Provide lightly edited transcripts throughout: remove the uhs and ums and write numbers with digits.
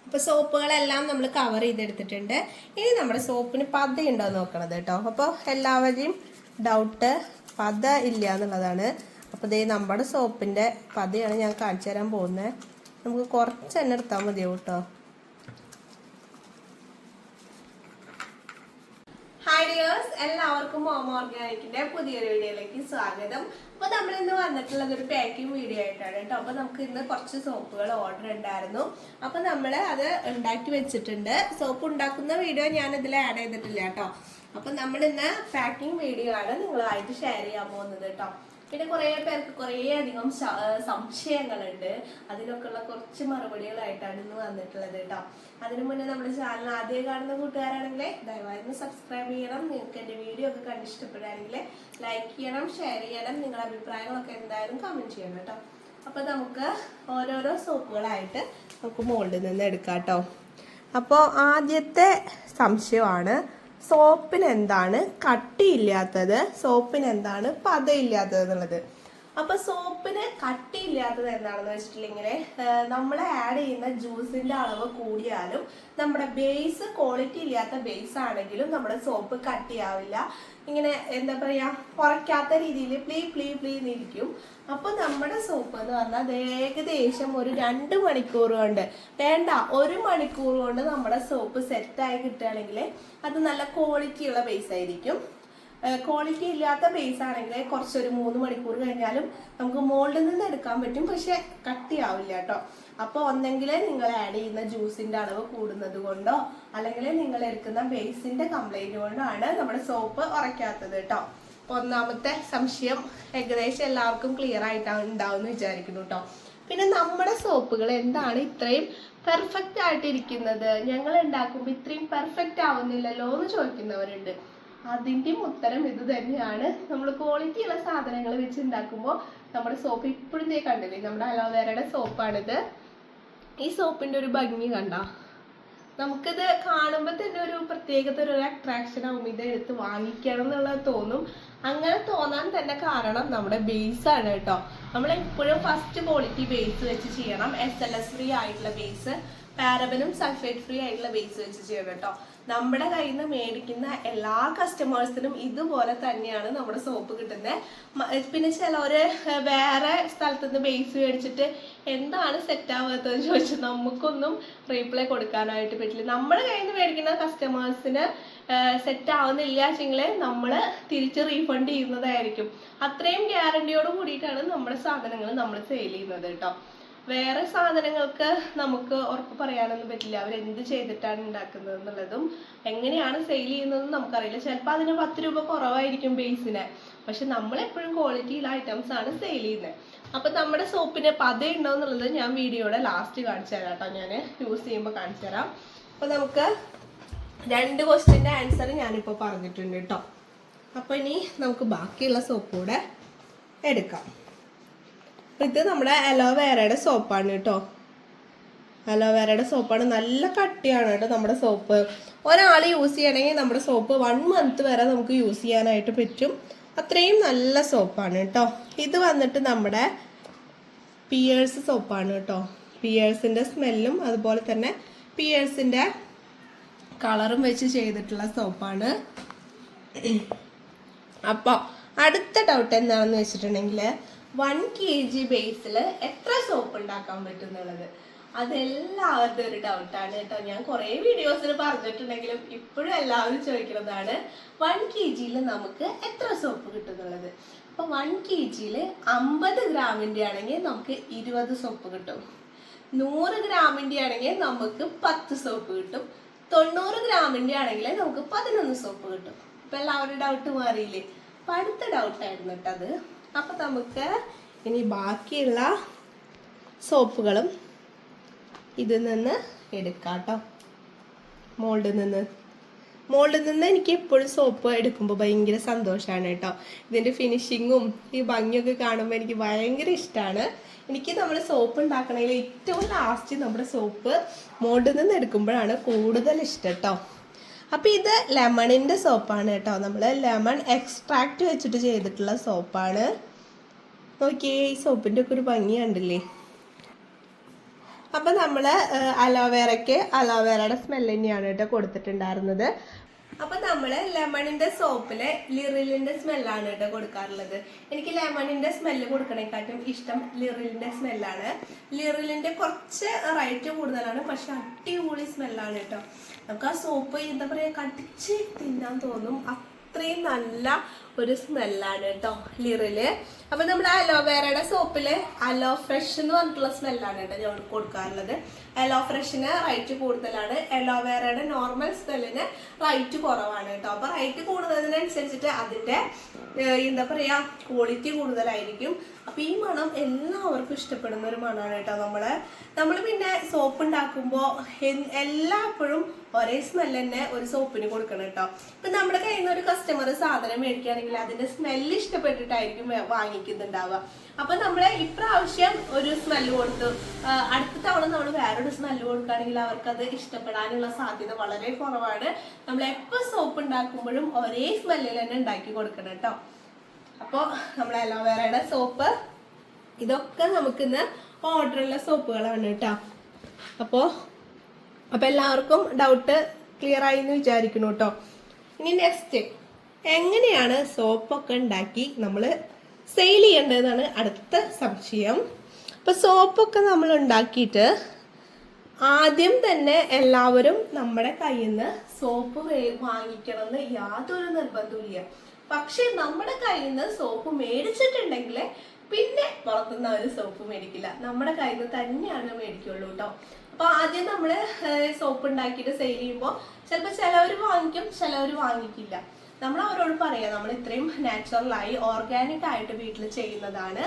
അപ്പോൾ സോപ്പുകളെല്ലാം നമ്മൾ കവർ ചെയ്തെടുത്തിട്ടുണ്ട്. ഇനി നമ്മുടെ സോപ്പിന് പത ഉണ്ടോ എന്ന് നോക്കണത് കേട്ടോ. അപ്പോൾ എല്ലാവരെയും ഡൗട്ട് പത ഇല്ല എന്നുള്ളതാണ്. അപ്പോൾ ഇതേ നമ്മുടെ സോപ്പിൻ്റെ പതയാണ് ഞാൻ കാണിച്ചു തരാൻ പോകുന്നത്. നമുക്ക് കുറച്ച് തന്നെ എടുത്താൽ മതിയാവും കേട്ടോ. ഹായ് ഡിയേഴ്സ്, എല്ലാവർക്കും മോമോ ഓർഗാനിക്കിന്റെ പുതിയൊരു വീഡിയോയിലേക്ക് സ്വാഗതം. അപ്പോൾ നമ്മൾ ഇന്ന് വന്നിട്ടുള്ളത് ഒരു പാക്കിംഗ് വീഡിയോ ആയിട്ടാണ് കേട്ടോ. അപ്പോൾ നമുക്ക് ഇന്ന് കുറച്ച് സോപ്പുകൾ ഓർഡർ ഉണ്ടായിരുന്നു. അപ്പോൾ നമ്മൾ അത് ഉണ്ടാക്കി വെച്ചിട്ടുണ്ട്. സോപ്പ് ഉണ്ടാക്കുന്ന വീഡിയോ ഞാൻ ഇതിൽ ആഡ് ചെയ്തിട്ടില്ല കേട്ടോ. അപ്പോൾ നമ്മൾ ഇന്ന് പാക്കിംഗ് വീഡിയോ ആണ് നിങ്ങളുമായിട്ട് ഷെയർ ചെയ്യാൻ പോകുന്നത് കേട്ടോ. പിന്നെ കുറേ പേർക്ക് കുറേ അധികം സംശയങ്ങളുണ്ട്. അതിനൊക്കെയുള്ള കുറച്ച് മറുപടികളായിട്ടാണ് ഇന്ന് വന്നിട്ടുള്ളത് കേട്ടോ. അതിനു മുന്നേ നമ്മുടെ ചാനൽ ആദ്യം കാണുന്ന കൂട്ടുകാരാണെങ്കിൽ ദയവായി സബ്സ്ക്രൈബ് ചെയ്യണം. നിങ്ങൾക്ക് എൻ്റെ വീഡിയോ ഒക്കെ കണ്ട് ഇഷ്ടപ്പെടുകയാണെങ്കിൽ ലൈക്ക് ചെയ്യണം, ഷെയർ ചെയ്യണം. നിങ്ങളുടെ അഭിപ്രായങ്ങളൊക്കെ എന്തായാലും കമൻറ്റ് ചെയ്യണം കേട്ടോ. അപ്പോൾ നമുക്ക് ഓരോരോ സോപ്പുകളായിട്ട് നമുക്ക് മോൾഡിൽ നിന്ന് എടുക്കാം കേട്ടോ. അപ്പോൾ ആദ്യത്തെ സംശയമാണ് സോപ്പിന് എന്താണ് കട്ടിയില്ലാത്തത്, സോപ്പിന് എന്താണ് പതയില്ലാത്തത് എന്നുള്ളത്. അപ്പൊ സോപ്പിന് കട്ടിയില്ലാത്തത് എന്താണെന്ന് വെച്ചിട്ടുണ്ടെങ്കിൽ നമ്മൾ ആഡ് ചെയ്യുന്ന ജ്യൂസിന്റെ അളവ് കൂടിയാലും നമ്മുടെ ബേസ് ക്വാളിറ്റി ഇല്ലാത്ത ബേസ് ആണെങ്കിലും നമ്മുടെ സോപ്പ് കട്ടിയാവില്ല. ഇങ്ങനെ എന്താ പറയാ, കുറയ്ക്കാത്ത രീതിയിൽ പ്ലീ എന്നിരിക്കും. അപ്പൊ നമ്മുടെ സോപ്പ് എന്ന് പറഞ്ഞാൽ ഏകദേശം ഒരു 2 മണിക്കൂർ കൊണ്ട്, വേണ്ട 1 മണിക്കൂർ കൊണ്ട് നമ്മുടെ സോപ്പ് സെറ്റായി കിട്ടുകയാണെങ്കിൽ അത് നല്ല ക്വാളിറ്റിയുള്ള ബേസ് ആയിരിക്കും. ക്വാളിറ്റി ഇല്ലാത്ത ബേസ് ആണെങ്കിൽ കുറച്ചൊരു 3 മണിക്കൂർ കഴിഞ്ഞാലും നമുക്ക് മോൾഡിൽ നിന്ന് എടുക്കാൻ പറ്റും, പക്ഷെ കട്ടിയാവില്ല കേട്ടോ. അപ്പോൾ ഒന്നെങ്കിൽ നിങ്ങൾ ആഡ് ചെയ്യുന്ന ജ്യൂസിന്റെ അളവ് കൂടുന്നത് കൊണ്ടോ അല്ലെങ്കിൽ നിങ്ങൾ എടുക്കുന്ന ബേസിന്റെ കംപ്ലൈന്റ് കൊണ്ടാണ് നമ്മുടെ സോപ്പ് ഉറയ്ക്കാത്തത് കേട്ടോ. ഒന്നാമത്തെ സംശയം ഏകദേശം എല്ലാവർക്കും ക്ലിയർ ആയിട്ടാണ് ഉണ്ടാവും എന്ന് വിചാരിക്കുന്നു കേട്ടോ. പിന്നെ നമ്മുടെ സോപ്പുകൾ എന്താണ് ഇത്രയും പെർഫെക്റ്റ് ആയിട്ടിരിക്കുന്നത്, ഞങ്ങൾ ഉണ്ടാക്കുമ്പോൾ ഇത്രയും പെർഫെക്റ്റ് ആവുന്നില്ലല്ലോ എന്ന് ചോദിക്കുന്നവരുണ്ട്. അതിൻ്റെയും ഉത്തരം ഇത് തന്നെയാണ്. നമ്മൾ ക്വാളിറ്റി ഉള്ള സാധനങ്ങൾ വെച്ച് ഉണ്ടാക്കുമ്പോൾ നമ്മുടെ സോപ്പ് ഇപ്പോഴും കണ്ടില്ലേ, നമ്മുടെ അലോവേരയുടെ സോപ്പാണിത്. ഈ സോപ്പിന്റെ ഒരു ഭംഗി കണ്ട, നമുക്കിത് കാണുമ്പോൾ തന്നെ ഒരു പ്രത്യേകത, ഒരു അട്രാക്ഷൻ ആവും. ഇത് എടുത്ത് വാങ്ങിക്കണം എന്നുള്ളത് തോന്നും. അങ്ങനെ തോന്നാൻ തന്നെ കാരണം നമ്മുടെ ബേസ് ആണ് കേട്ടോ. നമ്മൾ എപ്പോഴും ഫസ്റ്റ് ക്വാളിറ്റി ബേസ് വെച്ച് ചെയ്യണം. SLS ഫ്രീ ആയിട്ടുള്ള ബേസ്, പാരബനും സൾഫേറ്റ് ഫ്രീ ആയിട്ടുള്ള ബേസ് വെച്ച് ചെയ്യണം കേട്ടോ. നമ്മുടെ കയ്യിൽ നിന്ന് മേടിക്കുന്ന എല്ലാ കസ്റ്റമേഴ്സിനും ഇതുപോലെ തന്നെയാണ് നമ്മുടെ സോപ്പ് കിട്ടുന്നത്. പിന്നെ ചിലവര് വേറെ സ്ഥലത്തുനിന്ന് ബേസ് മേടിച്ചിട്ട് എന്താണ് സെറ്റ് ആവാത്തതെന്ന് ചോദിച്ചാൽ നമുക്കൊന്നും റീപ്ലൈ കൊടുക്കാനായിട്ട് പറ്റില്ല. നമ്മുടെ കയ്യിൽ നിന്ന് മേടിക്കുന്ന കസ്റ്റമേഴ്സിന് സെറ്റ് ആവുന്നില്ല വെച്ചെങ്കിൽ നമ്മൾ തിരിച്ച് റീഫണ്ട് ചെയ്യുന്നതായിരിക്കും. അത്രയും ഗ്യാരണ്ടിയോട് കൂടിയിട്ടാണ് നമ്മുടെ സാധനങ്ങൾ നമ്മൾ സെയിൽ ചെയ്യുന്നത് കേട്ടോ. വേറെ സാധനങ്ങൾക്ക് നമുക്ക് ഉറപ്പ് പറയാനൊന്നും പറ്റില്ല, അവരെന്ത് ചെയ്തിട്ടാണ് ഉണ്ടാക്കുന്നത് എന്നുള്ളതും എങ്ങനെയാണ് സെയിൽ ചെയ്യുന്നതെന്നും നമുക്കറിയില്ല. ചിലപ്പോൾ അതിന് 10 രൂപ കുറവായിരിക്കും ബേസിന്, പക്ഷെ നമ്മളെപ്പോഴും ക്വാളിറ്റിയുള്ള ഐറ്റംസ് ആണ് സെയിൽ ചെയ്യുന്നത്. അപ്പം നമ്മുടെ സോപ്പിന് പത ഉണ്ടോ എന്നുള്ളത് ഞാൻ വീഡിയോയുടെ ലാസ്റ്റ് കാണിച്ചു തരാം കേട്ടോ. ഞാൻ യൂസ് ചെയ്യുമ്പോൾ കാണിച്ചു തരാം. അപ്പം നമുക്ക് 2 ക്വസ്റ്റ്യൻ്റെ ആൻസർ ഞാനിപ്പോൾ പറഞ്ഞിട്ടുണ്ട് കേട്ടോ. അപ്പോൾ ഇനി നമുക്ക് ബാക്കിയുള്ള സോപ്പ് കൂടെ എടുക്കാം. ഇത് നമ്മുടെ അലോവേരയുടെ സോപ്പാണ് കേട്ടോ. അലോവേരയുടെ സോപ്പാണ്, നല്ല കട്ടിയാണ് കേട്ടോ നമ്മുടെ സോപ്പ്. ഒരാൾ യൂസ് ചെയ്യണമെങ്കിൽ നമ്മുടെ സോപ്പ് 1 മന്ത് വരെ നമുക്ക് യൂസ് ചെയ്യാനായിട്ട് പറ്റും. അത്രയും നല്ല സോപ്പാണ് കേട്ടോ. ഇത് വന്നിട്ട് നമ്മുടെ പിയേഴ്സ് സോപ്പാണ് കേട്ടോ. പിയേഴ്സിൻ്റെ സ്മെല്ലും അതുപോലെ തന്നെ പിയേഴ്സിൻ്റെ കളറും വെച്ച് ചെയ്തിട്ടുള്ള സോപ്പാണ്. അപ്പോൾ അടുത്ത ഡൗട്ട് എന്താണെന്ന് വെച്ചിട്ടുണ്ടെങ്കിൽ 1 kg ബേസിൽ എത്ര സോപ്പ് ഉണ്ടാക്കാൻ പറ്റും എന്നുള്ളത്. അതെല്ലാവരുടെ ഒരു ഡൗട്ടാണ് കേട്ടോ. ഞാൻ കുറേ വീഡിയോസിൽ പറഞ്ഞിട്ടുണ്ടെങ്കിലും ഇപ്പോഴും എല്ലാവരും ചോദിക്കുന്നതാണ് 1 kg നമുക്ക് എത്ര സോപ്പ് കിട്ടും എന്നുള്ളത്. അപ്പോൾ 1 kg 50 ഗ്രാമിൻ്റെ ആണെങ്കിൽ നമുക്ക് 20 സോപ്പ് കിട്ടും. 100 ഗ്രാമിൻ്റെ ആണെങ്കിൽ നമുക്ക് 10 സോപ്പ് കിട്ടും. 90 ഗ്രാമിൻ്റെ ആണെങ്കിൽ നമുക്ക് 11 സോപ്പ് കിട്ടും. ഇപ്പം എല്ലാവരുടെ ഡൗട്ട് മാറിയില്ലേ? അപ്പം അടുത്ത ഡൗട്ടായിരുന്നു കേട്ടോ അത്. അപ്പം നമുക്ക് ഇനി ബാക്കിയുള്ള സോപ്പുകളും ഇതിൽ നിന്ന് എടുക്കാം കേട്ടോ. മോൾഡിൽ നിന്ന് എനിക്ക് എപ്പോഴും സോപ്പ് എടുക്കുമ്പോൾ ഭയങ്കര സന്തോഷമാണ് കേട്ടോ. ഇതിൻ്റെ ഫിനിഷിങ്ങും ഈ ഭംഗിയൊക്കെ കാണുമ്പോൾ എനിക്ക് ഭയങ്കര ഇഷ്ടമാണ്. എനിക്ക് നമ്മൾ സോപ്പ് ഉണ്ടാക്കണമെങ്കിൽ ഏറ്റവും ലാസ്റ്റ് നമ്മുടെ സോപ്പ് മോൾഡിൽ നിന്ന് എടുക്കുമ്പോഴാണ് കൂടുതൽ ഇഷ്ടം കേട്ടോ. അപ്പോൾ ഇത് ലെമണിൻ്റെ സോപ്പാണ് കേട്ടോ. നമ്മൾ ലെമൺ എക്സ്ട്രാക്റ്റ് വെച്ചിട്ട് ചെയ്തിട്ടുള്ള സോപ്പാണ്. നോക്കിയേ, ഈ സോപ്പിൻ്റെ ഒക്കെ ഒരു ഭംഗി കണ്ടില്ലേ? അപ്പം നമ്മൾ അലോവേറയ്ക്ക് അലോവേറയുടെ സ്മെല്ല് തന്നെയാണ് കേട്ടോ കൊടുത്തിട്ടുണ്ടായിരുന്നത്. അപ്പം നമ്മൾ ലെമണിൻ്റെ സോപ്പില് ലിറിലിൻ്റെ സ്മെല്ലാണ് കേട്ടോ കൊടുക്കാറുള്ളത്. എനിക്ക് ലെമണിൻ്റെ സ്മെല്ല് കൊടുക്കണേക്കാട്ടും ഇഷ്ടം ലിറിലിൻ്റെ സ്മെല്ലാണ്. ലിറിലിൻ്റെ കുറച്ച് റേറ്റ് കൂടുതലാണ്, പക്ഷെ അടിപൊളി സ്മെല്ലാണ് കേട്ടോ. നമുക്ക് ആ സോപ്പ് എന്താ പറയുക കടിച്ച് തിന്നാൻ തോന്നും, അത്രയും നല്ല ഒരു സ്മെല്ലാണ് കേട്ടോ ലിറില്. അപ്പം നമ്മുടെ അലോവേറയുടെ സോപ്പില് അലോ ഫ്രഷ് എന്ന് പറഞ്ഞിട്ടുള്ള സ്മെല്ലാണ് കേട്ടോ ഞാൻ കൊടുക്കാറുള്ളത്. അലോ ഫ്രഷിന് റേറ്റ് കൂടുതലാണ്, അലോവേറയുടെ നോർമൽ സ്മെല്ലിന് റേറ്റ് കുറവാണ് കേട്ടോ. അപ്പം റേറ്റ് കൂടുന്നതിനനുസരിച്ചിട്ട് അതിൻ്റെ എന്താ പറയുക ക്വാളിറ്റി കൂടുതലായിരിക്കും. അപ്പം ഈ മണം എല്ലാവർക്കും ഇഷ്ടപ്പെടുന്ന ഒരു മണമാണ് കേട്ടോ. നമ്മൾ പിന്നെ സോപ്പ് ഉണ്ടാക്കുമ്പോൾ എല്ലായ്പ്പോഴും ഒരേ സ്മെല്ല് തന്നെ ഒരു സോപ്പിന് കൊടുക്കണം കേട്ടോ. ഇപ്പം നമ്മുടെ കയ്യിൽ നിന്ന് ഒരു കസ്റ്റമർ സാധനം മേടിക്കുകയാണെങ്കിൽ അതിൻ്റെ സ്മെല്ല് ഇഷ്ടപ്പെട്ടിട്ടായിരിക്കും വാങ്ങിക്കുന്നുണ്ടാവുക. അപ്പം നമ്മൾ ഇപ്രാവശ്യം ഒരു സ്മെല്ല് കൊടുത്തു, അടുത്ത തവണ നമ്മൾ വേറൊരു സ്മെല്ല് കൊടുക്കുകയാണെങ്കിൽ അവർക്കത് ഇഷ്ടപ്പെടാനുള്ള സാധ്യത വളരെ കുറവാണ്. നമ്മൾ എപ്പോൾ സോപ്പ് ഉണ്ടാക്കുമ്പോഴും ഒരേ സ്മെല്ലിൽ തന്നെ ഉണ്ടാക്കി കൊടുക്കണം കേട്ടോ. അപ്പോൾ നമ്മൾ അലോവേറയുടെ സോപ്പ് ഇതൊക്കെ നമുക്കിന്ന് ഓർഡറുള്ള സോപ്പുകളാണ് കേട്ടോ. അപ്പോൾ എല്ലാവർക്കും ഡൗട്ട് ക്ലിയർ ആയി എന്ന് വിചാരിക്കുന്നു കേട്ടോ. ഇനി നെക്സ്റ്റ് എങ്ങനെയാണ് സോപ്പൊക്കെ ഉണ്ടാക്കി നമ്മൾ സെയിൽ ചെയ്യേണ്ടതെന്നാണ് അടുത്ത സംശയം. അപ്പോൾ സോപ്പൊക്കെ നമ്മൾ ഉണ്ടാക്കിയിട്ട് ആദ്യം തന്നെ എല്ലാവരും നമ്മുടെ കയ്യിൽ നിന്ന് സോപ്പ് വാങ്ങിക്കണമെന്ന് യാതൊരു നിർബന്ധമില്ല. പക്ഷെ നമ്മുടെ കയ്യിൽ നിന്ന് സോപ്പ് മേടിച്ചിട്ടുണ്ടെങ്കിൽ പിന്നെ പുറത്തുനിന്ന് അവർ സോപ്പ് മേടിക്കില്ല, നമ്മുടെ കയ്യിൽ നിന്ന് തന്നെയാണ് മേടിക്കുള്ളൂ കേട്ടോ. അപ്പോൾ ആദ്യം നമ്മൾ സോപ്പ് ഉണ്ടാക്കിയിട്ട് സെയിൽ ചെയ്യുമ്പോൾ ചിലപ്പോൾ ചിലവർ വാങ്ങിക്കും, ചിലവർ വാങ്ങിക്കില്ല. നമ്മൾ അവരോട് പറയാം നമ്മൾ ഇത്രയും നാച്ചുറലായി ഓർഗാനിക് ആയിട്ട് വീട്ടിൽ ചെയ്യുന്നതാണ്,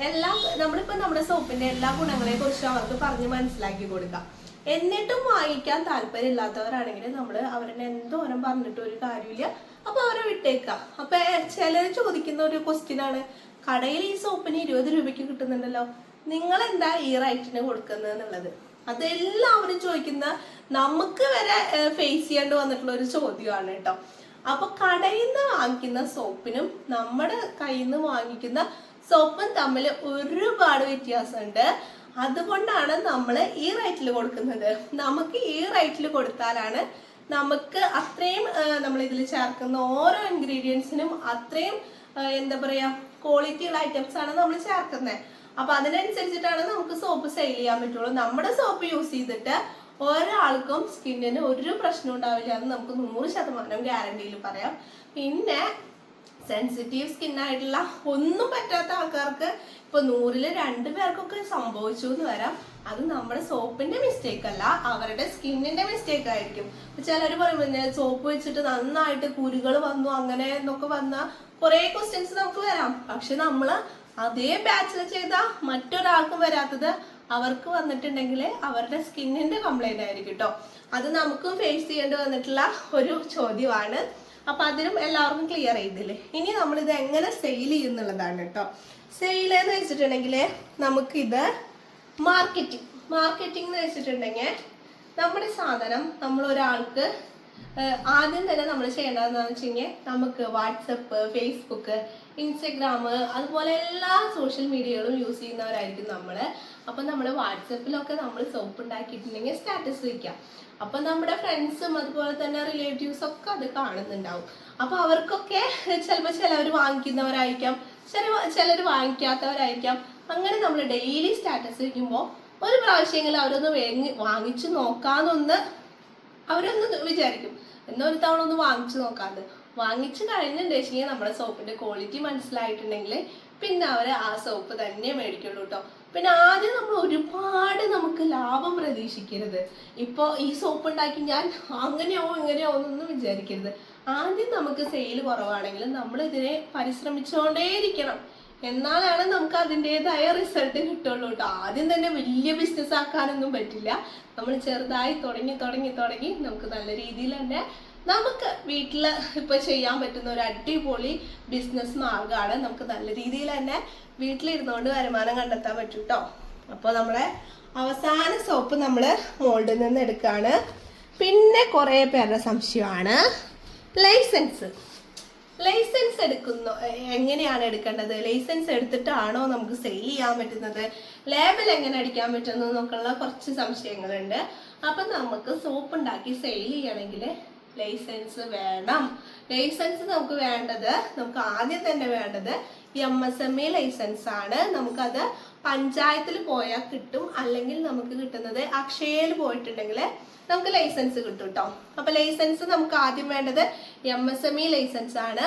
എല്ലാം നമ്മളിപ്പോൾ നമ്മുടെ സോപ്പിന്റെ എല്ലാ ഗുണങ്ങളെ കുറിച്ച് അവർക്ക് പറഞ്ഞ് മനസ്സിലാക്കി കൊടുക്കാം. എന്നിട്ടും വാങ്ങിക്കാൻ താല്പര്യം ഇല്ലാത്തവരാണെങ്കിൽ നമ്മൾ അവരെ എന്തോരം പറഞ്ഞിട്ട് ഒരു കാര്യമില്ല, അപ്പൊ അവരെ വിട്ടേക്കാം. അപ്പൊ ചിലർ ചോദിക്കുന്ന ഒരു ക്വസ്റ്റ്യൻ ആണ്, കടയിൽ ഈ സോപ്പിന് 20 രൂപയ്ക്ക് കിട്ടുന്നുണ്ടല്ലോ, നിങ്ങൾ എന്താ ഈ റേറ്റിന് കൊടുക്കുന്നത് എന്നുള്ളത്. അതെല്ലാവരും ചോദിക്കുന്ന, നമുക്ക് വരെ ഫേസ് ചെയ്യേണ്ടി വന്നിട്ടുള്ള ഒരു ചോദ്യമാണ് കേട്ടോ. അപ്പൊ കടയിൽ നിന്ന് വാങ്ങിക്കുന്ന സോപ്പിനും നമ്മുടെ കയ്യിൽ നിന്ന് വാങ്ങിക്കുന്ന സോപ്പും തമ്മിൽ ഒരുപാട് വ്യത്യാസമുണ്ട്. അതുകൊണ്ടാണ് നമ്മൾ ഈ റേറ്റിൽ കൊടുക്കുന്നത്. നമുക്ക് ഈ റേറ്റിൽ കൊടുത്താലാണ് നമുക്ക് അത്രയും നമ്മൾ ഇതിൽ ചേർക്കുന്ന ഓരോ ഇൻഗ്രീഡിയൻസിനും അത്രയും എന്താ പറയാ ക്വാളിറ്റിയുള്ള ഐറ്റംസ് ആണ് നമ്മൾ ചേർക്കുന്നത്. അപ്പൊ അതിനനുസരിച്ചിട്ടാണ് നമുക്ക് സോപ്പ് സെയിൽ ചെയ്യാൻ പറ്റുള്ളൂ. നമ്മുടെ സോപ്പ് യൂസ് ചെയ്തിട്ട് ഒരാൾക്കും സ്കിന്നിന് ഒരു പ്രശ്നം ഉണ്ടാവില്ല എന്ന് നമുക്ക് 100% ഗ്യാരണ്ടിയിൽ പറയാം. പിന്നെ സെൻസിറ്റീവ് സ്കിന്നായിട്ടുള്ള ഒന്നും പറ്റാത്ത ആൾക്കാർക്ക് ഇപ്പൊ 100-ൽ 2 പേർക്കൊക്കെ സംഭവിച്ചു എന്ന് വരാം. അത് നമ്മുടെ സോപ്പിന്റെ മിസ്റ്റേക്ക് അല്ല, അവരുടെ സ്കിന്നിന്റെ മിസ്റ്റേക്ക് ആയിരിക്കും. ചിലർ പറയുമ്പോൾ സോപ്പ് വെച്ചിട്ട് നന്നായിട്ട് കുരുകൾ വന്നു അങ്ങനെ എന്നൊക്കെ വന്ന കുറെ ക്വസ്റ്റ്യൻസ് നമുക്ക് വരാം. പക്ഷെ നമ്മള് അതേ ബാച്ചിൽ ചെയ്ത മറ്റൊരാൾക്കും വരാത്തത് അവർക്ക് വന്നിട്ടുണ്ടെങ്കിൽ അവരുടെ സ്കിന്നിന്റെ കംപ്ലൈന്റ് ആയിരിക്കും കേട്ടോ. അത് നമുക്കും ഫേസ് ചെയ്യേണ്ടി വന്നിട്ടുള്ള ഒരു ചോദ്യമാണ്. അപ്പൊ അതിനും എല്ലാവർക്കും ക്ലിയർ ചെയ്തില്ലേ. ഇനി നമ്മൾ ഇത് എങ്ങനെ സെയിൽ ചെയ്യുന്നുള്ളതാണ് കേട്ടോ. സെയിൽ എന്ന് വെച്ചിട്ടുണ്ടെങ്കിൽ നമുക്കിത് മാർക്കറ്റിംഗ് എന്ന് വെച്ചിട്ടുണ്ടെങ്കിൽ നമ്മുടെ സാധനം നമ്മൾ ഒരാൾക്ക് ആദ്യം തന്നെ നമ്മൾ ചെയ്യേണ്ടതെന്ന് വെച്ച് കഴിഞ്ഞാൽ നമുക്ക് വാട്സപ്പ്, ഫേസ്ബുക്ക്, ഇൻസ്റ്റഗ്രാം അതുപോലെ എല്ലാ സോഷ്യൽ മീഡിയകളും യൂസ് ചെയ്യുന്നവരായിരിക്കും നമ്മൾ. അപ്പം നമ്മൾ വാട്സപ്പിലൊക്കെ നമ്മൾ സോപ്പ് ഉണ്ടാക്കിയിട്ടുണ്ടെങ്കിൽ സ്റ്റാറ്റസ് വയ്ക്കാം. അപ്പം നമ്മുടെ ഫ്രണ്ട്സും അതുപോലെ തന്നെ റിലേറ്റീവ്സ് ഒക്കെ അത് കാണുന്നുണ്ടാവും. അപ്പം അവർക്കൊക്കെ ചിലപ്പോൾ ചിലവർ വാങ്ങിക്കുന്നവരായിരിക്കാം, ചിലർ വാങ്ങിക്കാത്തവരായിരിക്കാം. അങ്ങനെ നമ്മൾ ഡെയിലി സ്റ്റാറ്റസ് വയ്ക്കുമ്പോൾ ഒരു പ്രാവശ്യമെങ്കിലും അവരൊന്ന് വാങ്ങിച്ചു നോക്കാന്നൊന്ന് അവരൊന്ന് വിചാരിക്കും. എന്നൊരു തവണ ഒന്ന് വാങ്ങിച്ചു നോക്കാതെ വാങ്ങിച്ചു കഴിഞ്ഞിട്ടുണ്ടെങ്കിൽ നമ്മുടെ സോപ്പിന്റെ ക്വാളിറ്റി മനസ്സിലായിട്ടുണ്ടെങ്കിൽ പിന്നെ അവര് ആ സോപ്പ് തന്നെ മേടിക്കുള്ളൂ കേട്ടോ. പിന്നെ ആദ്യം നമ്മൾ ഒരുപാട് നമുക്ക് ലാഭം പ്രതീക്ഷിക്കരുത്. ഇപ്പൊ ഈ സോപ്പ് ഉണ്ടാക്കി ഞാൻ അങ്ങനെയോ ഇങ്ങനെയോ ഒന്നും വിചാരിക്കരുത്. ആദ്യം നമുക്ക് സെയിൽ കുറവാണെങ്കിലും നമ്മൾ ഇതിനെ പരിശ്രമിച്ചുകൊണ്ടേയിരിക്കണം. എന്നാലാണ് നമുക്ക് അതിൻ്റെതായ റിസൾട്ട് കിട്ടുള്ളൂ കേട്ടോ. ആദ്യം തന്നെ വലിയ ബിസിനസ് ആക്കാനൊന്നും പറ്റില്ല. നമ്മൾ ചെറുതായി തുടങ്ങി നമുക്ക് നല്ല രീതിയിൽ തന്നെ നമുക്ക് വീട്ടിൽ ഇപ്പൊ ചെയ്യാൻ പറ്റുന്ന ഒരു അടിപൊളി ബിസിനസ് മാർഗമാണ്. നമുക്ക് നല്ല രീതിയിൽ തന്നെ വീട്ടിലിരുന്നുകൊണ്ട് വരുമാനം കണ്ടെത്താൻ പറ്റും കേട്ടോ. അപ്പോൾ നമ്മളെ അവസാന സോപ്പ് നമ്മൾ മോൾഡിൽ നിന്ന് എടുക്കുകയാണ്. പിന്നെ കുറേ പേരുടെ സംശയമാണ് ലൈസൻസ്. ലൈസൻസ് എടുക്കുന്നു എങ്ങനെയാണ് എടുക്കേണ്ടത്, ലൈസൻസ് എടുത്തിട്ടാണോ നമുക്ക് സെയിൽ ചെയ്യാൻ പറ്റുന്നത്, ലേബൽ എങ്ങനെ അടിക്കാൻ പറ്റുന്നു എന്നൊക്കെയുള്ള കുറച്ച് സംശയങ്ങളുണ്ട്. അപ്പൊ നമുക്ക് സോപ്പ് ഉണ്ടാക്കി സെയിൽ ചെയ്യണമെങ്കിൽ ലൈസൻസ് വേണം. ലൈസൻസ് നമുക്ക് വേണ്ടത്, നമുക്ക് ആദ്യം തന്നെ വേണ്ടത് MSME ലൈസൻസ് ആണ്. നമുക്കത് പഞ്ചായത്തിൽ പോയാൽ കിട്ടും, അല്ലെങ്കിൽ നമുക്ക് കിട്ടുന്നത് അക്ഷയയിൽ പോയിട്ടുണ്ടെങ്കിൽ നമുക്ക് ലൈസൻസ് കിട്ടും കേട്ടോ. അപ്പൊ ലൈസൻസ് നമുക്ക് ആദ്യം വേണ്ടത് MSME ലൈസൻസ് ആണ്.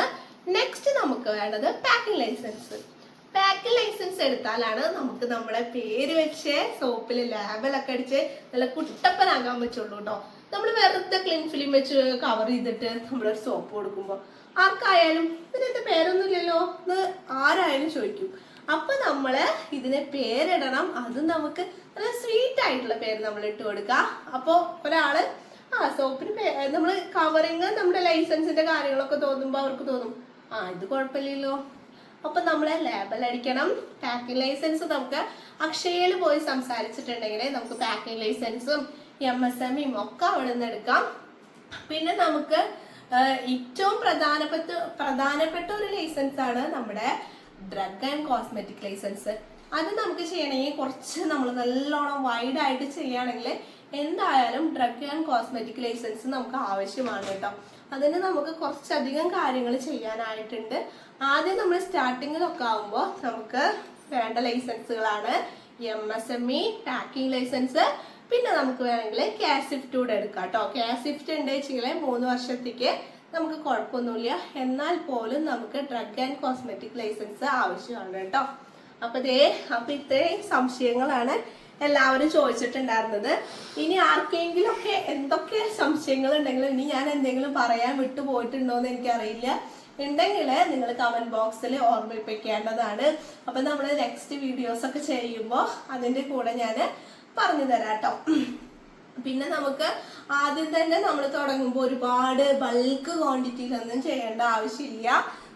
നെക്സ്റ്റ് നമുക്ക് വേണ്ടത് പാക്കിംഗ് ലൈസൻസ്. പാക്കിംഗ് ലൈസൻസ് എടുത്താലാണ് നമുക്ക് നമ്മുടെ പേര് വെച്ച് സോപ്പിൽ ലേബലൊക്കെ അടിച്ച് നല്ല കുട്ടപ്പനാകാൻ പറ്റുള്ളൂ കേട്ടോ. നമ്മൾ വെറുതെ ക്ലീൻ ഫിലിം വെച്ച് കവർ ചെയ്തിട്ട് നമ്മളൊരു സോപ്പ് കൊടുക്കുമ്പോൾ ആർക്കായാലും ഇതിനകത്ത് പേരൊന്നുമില്ലല്ലോ എന്ന് ആരായാലും ചോദിക്കും. അപ്പൊ നമ്മള് ഇതിനെ പേരിടണം. അത് നമുക്ക് നല്ല സ്വീറ്റ് ആയിട്ടുള്ള പേര് നമ്മൾ ഇട്ട് കൊടുക്കുക. അപ്പൊ ഒരാള് സോപ്പിന് നമ്മള് കവറിങ് നമ്മുടെ ലൈസൻസിന്റെ കാര്യങ്ങളൊക്കെ തോന്നുമ്പോ അവർക്ക് തോന്നും ഇത് കുഴപ്പമില്ലല്ലോ. അപ്പൊ നമ്മള് ലേബൽ അടിക്കണം. പാക്കിംഗ് ലൈസൻസ് നമുക്ക് അക്ഷയയിൽ പോയി സംസാരിച്ചിട്ടുണ്ടെങ്കിൽ നമുക്ക് പാക്കിംഗ് ലൈസൻസും MSMEയും ഒക്കെ അവിടെ നിന്ന് എടുക്കാം. പിന്നെ നമുക്ക് ഏറ്റവും പ്രധാനപ്പെട്ട ഒരു ലൈസൻസ് ആണ് നമ്മുടെ ഡ്രഗ് ആൻഡ് കോസ്മെറ്റിക് ലൈസൻസ്. അത് നമുക്ക് ചെയ്യണമെങ്കിൽ കുറച്ച് നമ്മൾ നല്ലോണം വൈഡ് ആയിട്ട് ചെയ്യുകയാണെങ്കിൽ എന്തായാലും ഡ്രഗ് ആൻഡ് കോസ്മെറ്റിക് ലൈസൻസ് നമുക്ക് ആവശ്യമാണ് കേട്ടോ. അതിന് നമുക്ക് കുറച്ചധികം കാര്യങ്ങൾ ചെയ്യാനായിട്ടുണ്ട്. ആദ്യം നമ്മൾ സ്റ്റാർട്ടിങ്ങിലൊക്കെ ആകുമ്പോൾ നമുക്ക് വേണ്ട ലൈസൻസുകളാണ് MSME, പാക്കിംഗ് ലൈസൻസ്, പിന്നെ നമുക്ക് വേണമെങ്കിൽ കാസിഫ്റ്റ് കൂടെ എടുക്കാം കേട്ടോ. കാസിഫ്റ്റ് ഉണ്ട് വെച്ചെങ്കിൽ 3 വർഷത്തേക്ക് നമുക്ക് കുഴപ്പമൊന്നുമില്ല. എന്നാൽ പോലും നമുക്ക് ഡ്രഗ് ആൻഡ് കോസ്മെറ്റിക് ലൈസൻസ് ആവശ്യമാണ് കേട്ടോ. അപ്പൊ ഇത്രയും സംശയങ്ങളാണ് എല്ലാവരും ചോദിച്ചിട്ടുണ്ടായിരുന്നത്. ഇനി ആർക്കെങ്കിലും ഒക്കെ എന്തൊക്കെ സംശയങ്ങൾ ഉണ്ടെങ്കിലും ഇനി ഞാൻ എന്തെങ്കിലും പറയാൻ വിട്ടുപോയിട്ടുണ്ടോ എന്ന് എനിക്കറിയില്ല. ഉണ്ടെങ്കിൽ നിങ്ങൾ കമന്റ് ബോക്സിൽ ഓർമ്മിപ്പിക്കേണ്ടതാണ്. അപ്പൊ നമ്മൾ നെക്സ്റ്റ് വീഡിയോസ് ഒക്കെ ചെയ്യുമ്പോൾ അതിന്റെ കൂടെ ഞാൻ പറഞ്ഞു തരാം കേട്ടോ. പിന്നെ നമുക്ക് ആദ്യം തന്നെ നമ്മൾ തുടങ്ങുമ്പോൾ ഒരുപാട് ബൾക്ക് ക്വാണ്ടിറ്റിയിലൊന്നും ചെയ്യേണ്ട ആവശ്യമില്ല.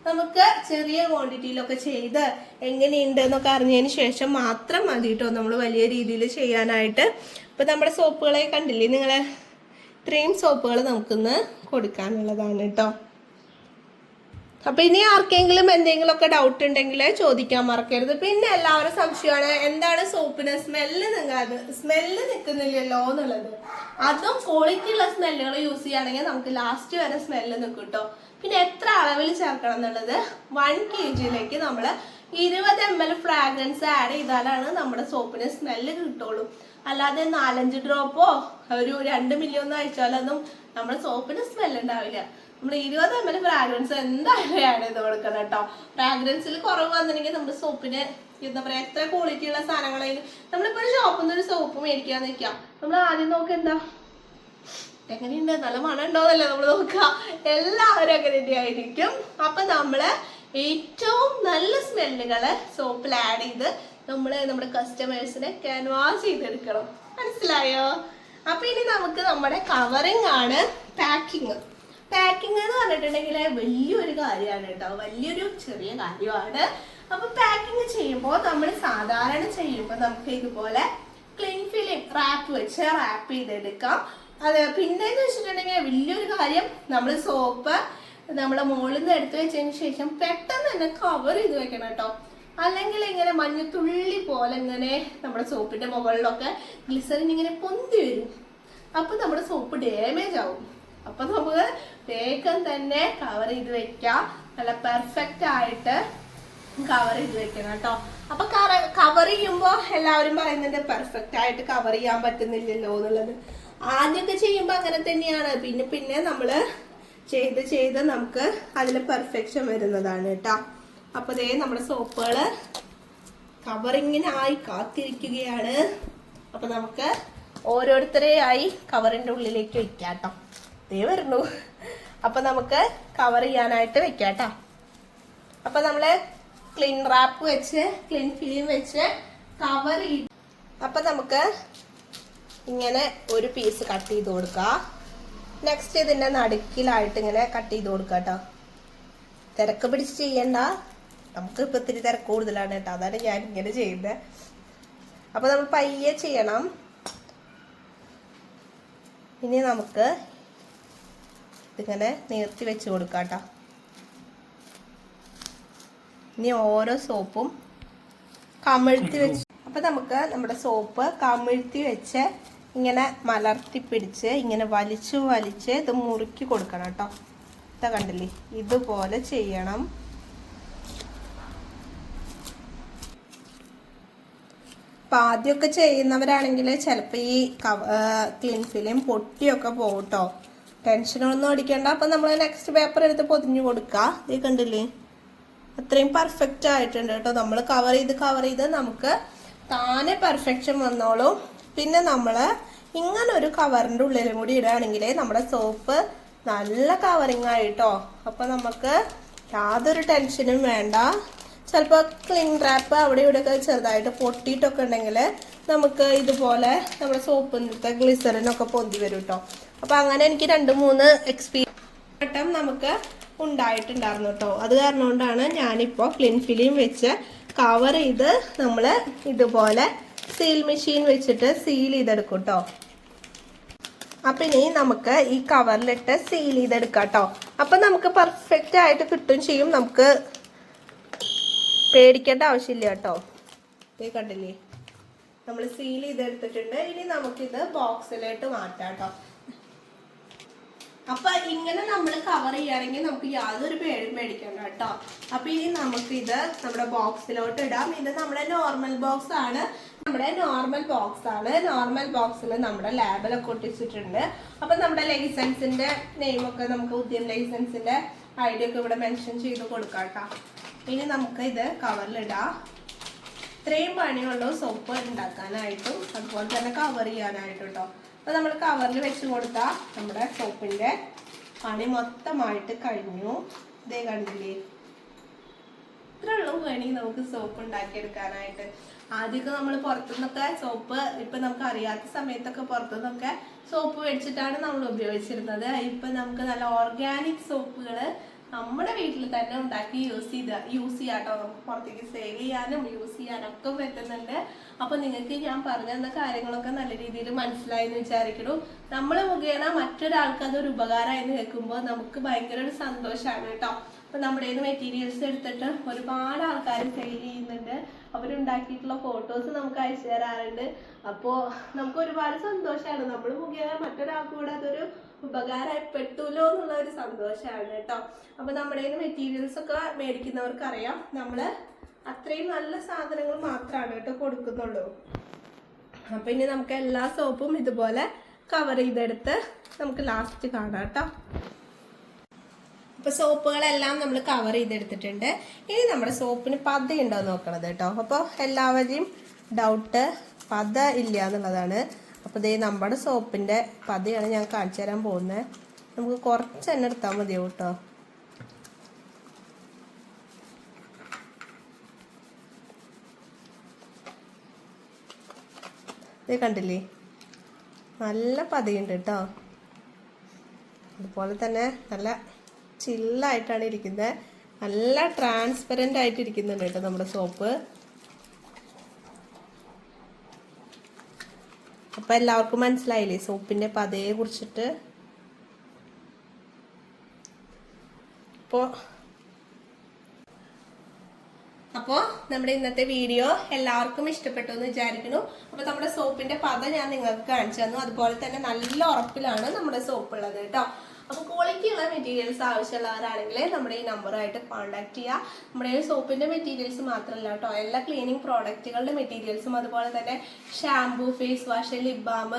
നമുക്ക് ചെറിയ ക്വാണ്ടിറ്റിയിലൊക്കെ ചെയ്ത് എങ്ങനെയുണ്ട് എന്നൊക്കെ അറിഞ്ഞതിന് ശേഷം മാത്രം മതി കേട്ടോ നമ്മൾ വലിയ രീതിയിൽ ചെയ്യാനായിട്ട്. ഇപ്പൊ നമ്മുടെ സോപ്പുകളെ കണ്ടില്ലേ നിങ്ങളെ, ഇത്രയും സോപ്പുകൾ നമുക്കിന്ന് കൊടുക്കാനുള്ളതാണ് കേട്ടോ. അപ്പൊ ഇനി ആർക്കെങ്കിലും എന്തെങ്കിലുമൊക്കെ ഡൗട്ട് ഉണ്ടെങ്കിൽ ചോദിക്കാൻ മറക്കരുത്. പിന്നെ എല്ലാവരും സംശയമാണ് എന്താണ് സോപ്പിന് സ്മെല്ല് നിൽക്കുന്നില്ലല്ലോ എന്നുള്ളത്. അതും ക്വാളിറ്റി ഉള്ള സ്മെല്ലുകൾ യൂസ് ചെയ്യുകയാണെങ്കിൽ നമുക്ക് ലാസ്റ്റ് വരെ സ്മെല്ല് നിൽക്കും കേട്ടോ. പിന്നെ എത്ര അളവിൽ ചേർക്കണം എന്നുള്ളത് 1 kg നമ്മൾ 20 ml ഫ്രാഗ്രൻസ് ആഡ് ചെയ്താലാണ് നമ്മുടെ സോപ്പിന് സ്മെല്ല് കിട്ടുള്ളൂ. അല്ലാതെ 4-5 ഡ്രോപ്പോ ഒരു 2 മില്ലി ഒന്നും അയച്ചാലൊന്നും നമ്മുടെ സോപ്പിന് സ്മെല്ല് ഉണ്ടാവില്ല. നമ്മൾ 20 ml ഫ്രാഗ്രൻസ് എന്തായാലും ആഡ് ചെയ്ത് കൊടുക്കണം കേട്ടോ. ഫ്രാഗ്രൻസിൽ കുറവ് വന്നിട്ടുണ്ടെങ്കിൽ നമ്മുടെ സോപ്പിന് എന്താ പറയാ, എത്ര ക്വാളിറ്റി ഉള്ള സാധനങ്ങളായാലും നമ്മളിപ്പോ ഒരു ഷോപ്പിൽ നിന്ന് ഒരു സോപ്പ് മേടിക്കാന്ന് വെക്കാം, നമ്മൾ ആദ്യം നോക്കെന്താ എങ്ങനെയുണ്ട്, നല്ല മണം ഉണ്ടോന്നല്ലേ നമ്മൾ നോക്കുക. എല്ലാവരും അങ്ങനെ തന്നെയായിരിക്കും. അപ്പൊ നമ്മള് ഏറ്റവും നല്ല സ്മെല്ലുകള് സോപ്പിൽ ആഡ് ചെയ്ത് നമ്മുടെ കസ്റ്റമേഴ്സിനെ ക്യാൻവാസ് ചെയ്തെടുക്കണം. മനസ്സിലായോ? അപ്പൊ ഇനി നമുക്ക് നമ്മുടെ കവറിങ് ആണ്. പാക്കിങ് എന്ന് പറഞ്ഞിട്ടുണ്ടെങ്കിൽ വലിയൊരു കാര്യമാണ് കേട്ടോ, വലിയൊരു ചെറിയ കാര്യമാണ്. അപ്പൊ പാക്കിങ് ചെയ്യുമ്പോൾ നമ്മൾ സാധാരണ ചെയ്യുമ്പോൾ നമുക്ക് ഇതുപോലെ ക്ലീൻ ഫിലിം റാപ്പ് വെച്ച് റാപ്പ് ചെയ്തെടുക്കാം. അതെ, പിന്നെന്ന് വെച്ചിട്ടുണ്ടെങ്കിൽ വലിയൊരു കാര്യം, നമ്മൾ സോപ്പ് നമ്മളെ മുകളിൽ നിന്ന് എടുത്തു വെച്ചതിന് ശേഷം പെട്ടെന്ന് തന്നെ കവർ ചെയ്ത് വെക്കണം കേട്ടോ. അല്ലെങ്കിൽ ഇങ്ങനെ മഞ്ഞത്തുള്ളി പോലെ ഇങ്ങനെ നമ്മുടെ സോപ്പിന്റെ മുകളിലൊക്കെ ഗ്ലിസറിൻ ഇങ്ങനെ പൊന്തി വരും. അപ്പൊ നമ്മുടെ സോപ്പ് ഡാമേജ് ആവും. അപ്പൊ നമുക്ക് വേഗം തന്നെ കവർ ചെയ്ത് വെക്കാം. നല്ല പെർഫെക്റ്റ് ആയിട്ട് കവർ ചെയ്ത് വെക്കണം കേട്ടോ. അപ്പൊ കവർ ചെയ്യുമ്പോ എല്ലാവരും പറയുന്നുണ്ട് പെർഫെക്റ്റ് ആയിട്ട് കവർ ചെയ്യാൻ പറ്റുന്നില്ലല്ലോ എന്നുള്ളത്. ആദ്യമൊക്കെ ചെയ്യുമ്പോ അങ്ങനെ തന്നെയാണ്. പിന്നെ നമ്മള് ചെയ്ത് നമുക്ക് അതിൽ പെർഫെക്ഷൻ വരുന്നതാണ് കേട്ടോ. അപ്പൊ ദേ നമ്മുടെ സോപ്പുകള് കവറിങ്ങിനായി കാത്തിരിക്കുകയാണ്. അപ്പൊ നമുക്ക് ഓരോരുത്തരെയായി കവറിന്റെ ഉള്ളിലേക്ക് വെക്കാം കേട്ടോ. ദേ വരുന്നു. അപ്പൊ നമുക്ക് കവർ ചെയ്യാനായിട്ട് വെക്കാം കേട്ടോ. അപ്പൊ നമ്മള് ക്ലീൻ റാപ്പ് വെച്ച് ക്ലീൻ ഫിലിം വെച്ച് കവർ ചെയ്ത്, അപ്പൊ നമുക്ക് ഇങ്ങനെ ഒരു പീസ് കട്ട് ചെയ്ത് കൊടുക്കാം. നെക്സ്റ്റ് ഇതിന്റെ നടുക്കിലായിട്ട് ഇങ്ങനെ കട്ട് ചെയ്ത് കൊടുക്കാം കേട്ടോ. തിരക്ക് പിടിച്ച് ചെയ്യണ്ട, നമുക്ക് ഇപ്പൊ ഇത്തിരി തിരക്ക് കൂടുതലാണ് കേട്ടോ, അതാണ് ഞാൻ ഇങ്ങനെ ചെയ്യുന്നത്. അപ്പൊ നമ്മൾ പയ്യെ ചെയ്യണം. ഇനി നമുക്ക് ഇതിങ്ങനെ നീർത്തി വെച്ച് കൊടുക്കാം കേട്ടോ. ഇനി ഓരോ സോപ്പും കമിഴ്ത്തി വെച്ച്, അപ്പം നമുക്ക് നമ്മുടെ സോപ്പ് കമിഴ്ത്തി വെച്ച് ഇങ്ങനെ മലർത്തി പിടിച്ച് ഇങ്ങനെ വലിച്ച് വലിച്ച് ഇത് മുറുക്കി കൊടുക്കണം കേട്ടോ. ഇതാ കണ്ടില്ലേ, ഇതുപോലെ ചെയ്യണം. അപ്പം ആദ്യമൊക്കെ ചെയ്യുന്നവരാണെങ്കിൽ ചിലപ്പോൾ ഈ ക്ലീൻ ഫിലിം പൊട്ടിയൊക്കെ പോകും കേട്ടോ. ടെൻഷനൊന്നും അടിക്കണ്ട. അപ്പം നമ്മൾ നെക്സ്റ്റ് പേപ്പർ എടുത്ത് പൊതിഞ്ഞു കൊടുക്കുക. ഇത് കണ്ടില്ലേ, അത്രയും പെർഫെക്റ്റ് ആയിട്ടുണ്ട് കേട്ടോ. നമ്മൾ കവർ ചെയ്ത് നമുക്ക് താനെ പെർഫെക്ഷൻ വന്നോളും. പിന്നെ നമ്മൾ ഇങ്ങനെ ഒരു കവറിൻ്റെ ഉള്ളിലും കൂടി ഇടുകയാണെങ്കിൽ നമ്മുടെ സോപ്പ് നല്ല കവറിങ് ആയിട്ടോ. അപ്പം നമുക്ക് യാതൊരു ടെൻഷനും വേണ്ട. ചിലപ്പോൾ ക്ലിംഗ് റാപ്പ് അവിടെ ഇവിടെയൊക്കെ ചെറുതായിട്ട് പൊട്ടിയിട്ടൊക്കെ ഉണ്ടെങ്കിൽ നമുക്ക് ഇതുപോലെ നമ്മുടെ സോപ്പിൻ്റെ ഗ്ലിസറിനൊക്കെ പൊന്തി വരും കേട്ടോ. അപ്പം അങ്ങനെ എനിക്ക് 2-3 എക്സ്പീരിയൻസ് നമുക്ക് ഉണ്ടായിട്ടുണ്ടായിരുന്നു കേട്ടോ. അത് കാരണം കൊണ്ടാണ് ഞാനിപ്പോൾ ക്ലീൻ ഫിലിം വെച്ച് കവർ ചെയ്ത് നമ്മൾ ഇതുപോലെ സീൽ മെഷീൻ വെച്ചിട്ട് സീൽ ചെയ്തെടുക്കും കേട്ടോ. അപ്പം ഇനി നമുക്ക് ഈ കവറിലിട്ട് സീൽ ചെയ്തെടുക്കാം കേട്ടോ. അപ്പം നമുക്ക് പെർഫെക്റ്റ് ആയിട്ട് കിട്ടുകയും ചെയ്യും. നമുക്ക് പേടിക്കേണ്ട ആവശ്യമില്ല കേട്ടോ. ഇത് കണ്ടില്ലേ, നമ്മൾ സീൽ ചെയ്തെടുത്തിട്ടുണ്ട്. ഇനി നമുക്കിത് ബോക്സിലോട്ട് മാറ്റാം കേട്ടോ. അപ്പൊ ഇങ്ങനെ നമ്മൾ കവർ ചെയ്യുകയാണെങ്കിൽ നമുക്ക് യാതൊരു പേരും പേടിക്കണ്ട കേട്ടോ. അപ്പൊ ഇനി നമുക്കിത് നമ്മുടെ ബോക്സിലോട്ട് ഇടാം. ഇത് നമ്മുടെ നോർമൽ ബോക്സ് ആണ്. നോർമൽ ബോക്സിൽ നമ്മുടെ ലാബിലൊക്കെ ഒട്ടിച്ചിട്ടുണ്ട്. അപ്പൊ നമ്മുടെ ലൈസൻസിന്റെ നെയിമൊക്കെ നമുക്ക് ഉദ്യം ലൈസൻസിന്റെ ഐഡിയ ഒക്കെ ഇവിടെ മെൻഷൻ ചെയ്ത് കൊടുക്കാം കേട്ടോ. ഇനി നമുക്ക് ഇത് കവറിലിടാം. ഇത്രയും പണിയുള്ളൂ സോപ്പ് ഉണ്ടാക്കാനായിട്ടും അതുപോലെ തന്നെ കവർ ചെയ്യാനായിട്ടും കേട്ടോ. അപ്പോൾ നമ്മൾ കവറിൽ വെച്ച് കൊടുത്താൽ നമ്മുടെ സോപ്പിൻ്റെ പണി മൊത്തമായിട്ട് കഴിഞ്ഞു. ഇതേ കണ്ടില്ലേ, ഇത്ര ഉള്ളൂ വേണമെങ്കിൽ നമുക്ക് സോപ്പ് ഉണ്ടാക്കിയെടുക്കാനായിട്ട്. ആദ്യമൊക്കെ നമ്മൾ പുറത്തുനിന്നൊക്കെ സോപ്പ്, ഇപ്പം നമുക്ക് അറിയാത്ത സമയത്തൊക്കെ പുറത്തുനിന്നൊക്കെ സോപ്പ് മേടിച്ചിട്ടാണ് നമ്മൾ ഉപയോഗിച്ചിരുന്നത്. ഇപ്പം നമുക്ക് നല്ല ഓർഗാനിക് സോപ്പുകൾ നമ്മുടെ വീട്ടിൽ തന്നെ ഉണ്ടാക്കി യൂസ് ചെയ്യാട്ടോ. നമുക്ക് പുറത്തേക്ക് സെയിൽ ചെയ്യാനും യൂസ് ചെയ്യാനും ഒക്കെ പറ്റുന്നുണ്ട്. അപ്പൊ നിങ്ങൾക്ക് ഞാൻ പറഞ്ഞു തന്ന കാര്യങ്ങളൊക്കെ നല്ല രീതിയിൽ മനസ്സിലായെന്ന് വിചാരിക്കണു. നമ്മൾ മുഖേന മറ്റൊരാൾക്ക് അതൊരു ഉപകാരമായെന്ന് കേൾക്കുമ്പോൾ നമുക്ക് ഭയങ്കര ഒരു സന്തോഷമാണ് കേട്ടോ. അപ്പൊ നമ്മുടെ മെറ്റീരിയൽസ് എടുത്തിട്ട് ഒരുപാട് ആൾക്കാർ സെയിൽ ചെയ്യുന്നുണ്ട്. അവരുണ്ടാക്കിയിട്ടുള്ള ഫോട്ടോസ് നമുക്ക് അയച്ചു തരാറുണ്ട്. അപ്പോൾ നമുക്ക് ഒരുപാട് സന്തോഷമാണ്. നമ്മൾ മുഖേന മറ്റൊരാൾക്ക് കൂടെ അതൊരു ഉപകാരപ്പെട്ടല്ലോ എന്നുള്ള ഒരു സന്തോഷമാണ് കേട്ടോ. അപ്പൊ നമ്മുടെ മെറ്റീരിയൽസ് ഒക്കെ മേടിക്കുന്നവർക്ക് അറിയാം, നമ്മൾ അത്രയും നല്ല സാധനങ്ങൾ മാത്രമാണ് കേട്ടോ കൊടുക്കുന്നുള്ളൂ. അപ്പൊ ഇനി നമുക്ക് എല്ലാ സോപ്പും ഇതുപോലെ കവർ ചെയ്തെടുത്ത് നമുക്ക് ലാസ്റ്റ് കാണാം കേട്ടോ. അപ്പൊ സോപ്പുകളെല്ലാം നമ്മൾ കവർ ചെയ്തെടുത്തിട്ടുണ്ട്. ഇനി നമ്മുടെ സോപ്പിന് പത ഉണ്ടോ നോക്കണത് കേട്ടോ. അപ്പോൾ എല്ലാവരെയും ഡൗട്ട് പത ഇല്ല എന്നുള്ളതാണ്. അപ്പോൾ ഇതേ നമ്മുടെ സോപ്പിൻ്റെ പതയാണ് ഞാൻ കാണിച്ചു തരാൻ പോകുന്നത്. നമുക്ക് കുറച്ച് തന്നെ എടുത്താൽ മതിയാവും കേട്ടോ. ഇത് കണ്ടില്ലേ, നല്ല പതയുണ്ട് കേട്ടോ. അതുപോലെ തന്നെ നല്ല ചില്ലായിട്ടാണ് ഇരിക്കുന്നത്. നല്ല ട്രാൻസ്പെറൻ്റ് ആയിട്ട് ഇരിക്കുന്നുണ്ട് കേട്ടോ നമ്മുടെ സോപ്പ്. അപ്പം എല്ലാവർക്കും മനസ്സിലായില്ലേ സോപ്പിൻ്റെ പതയെ കുറിച്ചിട്ട്. അപ്പോൾ നമ്മുടെ ഇന്നത്തെ വീഡിയോ എല്ലാവർക്കും ഇഷ്ടപ്പെട്ടു എന്ന് വിചാരിക്കുന്നു. അപ്പോൾ നമ്മുടെ സോപ്പിന്റെ പത ഞാൻ നിങ്ങൾക്ക് കാണിച്ചു തന്നു. അതുപോലെ തന്നെ നല്ല ഉറപ്പിലാണ് നമ്മുടെ സോപ്പ് ഉള്ളത് കേട്ടോ. അപ്പോൾ ക്വാളിറ്റി ഉള്ള മെറ്റീരിയൽസ് ആവശ്യമുള്ളവരാണെങ്കിൽ നമ്മുടെ ഈ നമ്പറുമായിട്ട് കോൺടാക്ട് ചെയ്യുക. നമ്മുടെ ഈ സോപ്പിന്റെ മെറ്റീരിയൽസ് മാത്രമല്ല കേട്ടോ, എല്ലാ ക്ലീനിങ് പ്രോഡക്റ്റുകളുടെ മെറ്റീരിയൽസും അതുപോലെ തന്നെ shampoo, face wash, lip balm,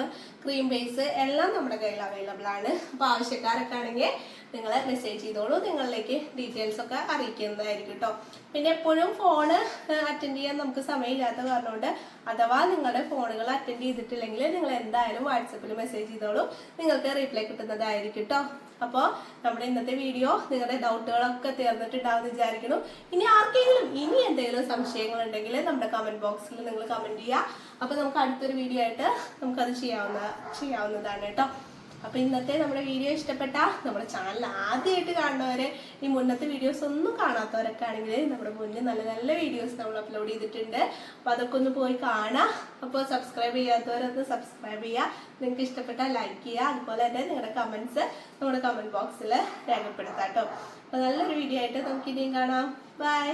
cream base എല്ലാം നമ്മുടെ കയ്യിൽ അവൈലബിൾ ആണ്. അപ്പോൾ ആവശ്യക്കാരൊക്കെ ആണെങ്കിൽ നിങ്ങൾ മെസ്സേജ് ചെയ്തോളൂ, നിങ്ങളിലേക്ക് ഡീറ്റെയിൽസ് ഒക്കെ അറിയിക്കുന്നതായിരിക്കും കേട്ടോ. പിന്നെ എപ്പോഴും ഫോണ് അറ്റൻഡ് ചെയ്യാൻ നമുക്ക് സമയമില്ലാത്ത കാരണം കൊണ്ട് അഥവാ നിങ്ങളുടെ ഫോണുകൾ അറ്റൻഡ് ചെയ്തിട്ടില്ലെങ്കിൽ നിങ്ങൾ എന്തായാലും വാട്സപ്പിൽ മെസ്സേജ് ചെയ്തോളൂ, നിങ്ങൾക്ക് റീപ്ലൈ കിട്ടുന്നതായിരിക്കും കേട്ടോ. അപ്പോൾ നമ്മുടെ ഇന്നത്തെ വീഡിയോ നിങ്ങളുടെ ഡൗട്ടുകളൊക്കെ തീർന്നിട്ടുണ്ടാവുമെന്ന് വിചാരിക്കുന്നു. ഇനി ആർക്കെങ്കിലും ഇനി എന്തെങ്കിലും സംശയങ്ങൾ ഉണ്ടെങ്കിൽ നമ്മുടെ കമന്റ് ബോക്സിൽ നിങ്ങൾ കമന്റ് ചെയ്യുക. അപ്പോൾ നമുക്ക് അടുത്തൊരു വീഡിയോ ആയിട്ട് നമുക്കത് ചെയ്യാവുന്നതാണ് കേട്ടോ. അപ്പോൾ ഇന്നത്തെ നമ്മുടെ വീഡിയോ ഇഷ്ടപ്പെട്ട നമ്മുടെ ചാനൽ ആദ്യമായിട്ട് കാണുന്നവരെ, ഈ മുന്നത്തെ വീഡിയോസ് ഒന്നും കാണാത്തവരൊക്കെ ആണെങ്കിൽ നമ്മുടെ മുന്നിൽ നല്ല നല്ല വീഡിയോസ് നമ്മൾ അപ്ലോഡ് ചെയ്തിട്ടുണ്ട്. അപ്പോൾ അതൊക്കെ ഒന്ന് പോയി കാണാം. അപ്പോൾ സബ്സ്ക്രൈബ് ചെയ്യാത്തവരൊന്ന് സബ്സ്ക്രൈബ് ചെയ്യുക, നിങ്ങൾക്ക് ഇഷ്ടപ്പെട്ടാൽ ലൈക്ക് ചെയ്യുക. അതുപോലെ തന്നെ നിങ്ങളുടെ കമൻറ്റ്സ് നമ്മുടെ കമൻറ്റ് ബോക്സിൽ രേഖപ്പെടുത്താം കേട്ടോ. അപ്പോൾ നല്ലൊരു വീഡിയോ ആയിട്ട് നമുക്ക് ഇനിയും കാണാം. ബൈ.